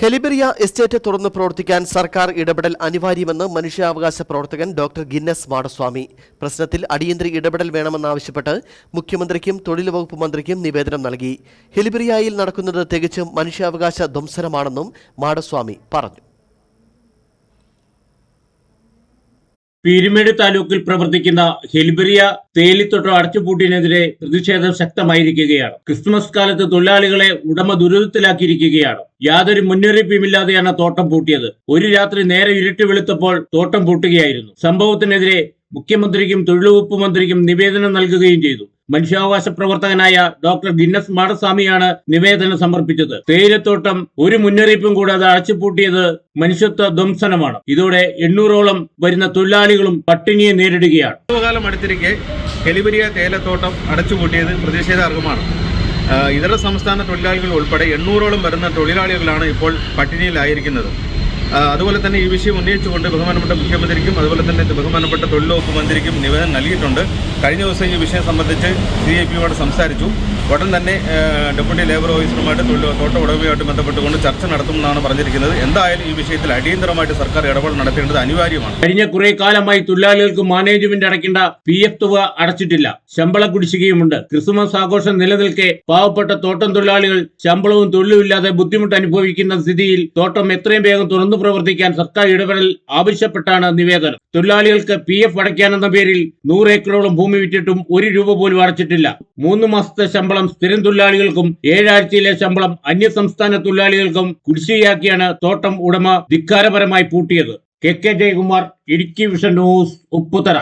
Heliberia estate തുറന്നു പ്രവർത്തിക്കാൻ സർക്കാർ ഇടപെടൽ അനിവാര്യമെന്ന് മനുഷ്യാവകാശ പ്രവർത്തകൻ ഡോക്ടർ ഗിന്നസ് മാടസ്വാമി. പ്രശ്നത്തിൽ അടിയന്തര ഇടപെടൽ വേണമെന്നാവശ്യപ്പെട്ട് മുഖ്യമന്ത്രിക്കും തൊഴിൽ വകുപ്പ് മന്ത്രിക്കും നിവേദനം നൽകി. ഹെലിബെറിയയിൽ നടക്കുന്നത് തികച്ചും മനുഷ്യാവകാശ ധ്വംസനമാണെന്നും മാടസ്വാമി പറഞ്ഞു. പീരുമേട് താലൂക്കിൽ പ്രവർത്തിക്കുന്ന ഹെലിബെറിയ തേയിലത്തോട്ടം അടച്ചുപൂട്ടിയതിനെതിരെ പ്രതിഷേധം ശക്തമായിരിക്കുകയാണ്. ക്രിസ്മസ് കാലത്ത് തൊഴിലാളികളെ ഉടമ ദുരിതത്തിലാക്കിയിരിക്കുകയാണ്. യാതൊരു മുന്നറിയിപ്പുമില്ലാതെയാണ് തോട്ടം പൂട്ടിയത്. ഒരു രാത്രി നേരെ ഇരുട്ടി വെളുത്തപ്പോൾ തോട്ടം പൂട്ടുകയായിരുന്നു. സംഭവത്തിനെതിരെ മുഖ്യമന്ത്രിക്കും തൊഴിൽ വകുപ്പ് മന്ത്രിക്കും നിവേദനം നൽകുകയും ചെയ്തു. മനുഷ്യാവകാശ പ്രവർത്തകനായ ഡോക്ടർ ഗിന്നസ് മാടസ്വാമിയാണ് നിവേദനം സമർപ്പിച്ചത്. തേയിലത്തോട്ടം ഒരു മുന്നറിയിപ്പും കൂടാതെ അടച്ചുപൂട്ടിയത് മനുഷ്യത്വ ധ്വംസനമാണ്. ഇതോടെ 800ഓളം വരുന്ന തൊഴിലാളികളും പട്ടിണിയെ നേരിടുകയാണ്. കാലം അടുത്തിരിക്കെ ഹെലിബെറിയ തേയിലത്തോട്ടം അടച്ചുപൂട്ടിയത് പ്രതിഷേധാർഹമാണ്. ഇതര സംസ്ഥാന തൊഴിലാളികൾ ഉൾപ്പെടെ 800ഓളം വരുന്ന തൊഴിലാളികളാണ് ഇപ്പോൾ പട്ടിണിയിലായിരിക്കുന്നത്. അതുപോലെ തന്നെ ഈ വിഷയം ഉന്നയിച്ചുകൊണ്ട് ബഹുമാനപ്പെട്ട മുഖ്യമന്ത്രിക്കും അതുപോലെ തന്നെ ബഹുമാനപ്പെട്ട തൊഴിൽ വകുപ്പ് മന്ത്രിക്കും നിവേദനം നൽകിയിട്ടുണ്ട്. കഴിഞ്ഞ ദിവസം ഈ വിഷയം സംബന്ധിച്ച് CIP-യോട് സംസാരിച്ചു. ഉടൻ തന്നെ ഡെപ്യൂട്ടി ലേബർ ഓഫീസറുമായിട്ട് തോട്ട ഉടമയുമായിട്ട് ബന്ധപ്പെട്ടുകൊണ്ട് ചർച്ച നടത്തുമെന്നാണ് പറഞ്ഞിരിക്കുന്നത്. എന്തായാലും ഈ വിഷയത്തിൽ അടിയന്തരമായിട്ട് സർക്കാർ ഇടപെടൽ നടത്തേണ്ടത് അനിവാര്യമാണ്. കഴിഞ്ഞ കുറെ കാലമായി തൊഴിലാളികൾക്ക് മാനേജ്മെന്റ് അടയ്ക്കേണ്ട PF തുക അടച്ചിട്ടില്ല. ശമ്പള കുടിശ്ശികയുമുണ്ട്. ക്രിസ്മസ് ആഘോഷം നിലനിൽക്കെ പാവപ്പെട്ട തോട്ടം തൊഴിലാളികൾ ശമ്പളവും തൊഴിലും ഇല്ലാതെ ബുദ്ധിമുട്ട് അനുഭവിക്കുന്ന സ്ഥിതിയിൽ തോട്ടം എത്രയും വേഗം തുറന്നു പ്രവർത്തിക്കാൻ സർക്കാർ ഇടപെടൽ ആവശ്യപ്പെട്ടാണ് നിവേദനം. തൊഴിലാളികൾക്ക് PF അടയ്ക്കാനെന്ന പേരിൽ 100 ഏക്കറോളം ഭൂമി വിറ്റിട്ടും 1 രൂപ പോലും അടച്ചിട്ടില്ല. 3 മാസത്തെ ശമ്പളം സ്ഥിരം തൊഴിലാളികൾക്കും 7 ആഴ്ചയിലെ ശമ്പളം അന്യസംസ്ഥാന തൊഴിലാളികൾക്കും കുടിശ്ശികയാക്കിയാണ് തോട്ടം ഉടമ ധിക്കാരപരമായി പൂട്ടിയത്. KK Jayakumar, Idukki vision news, Upputhara.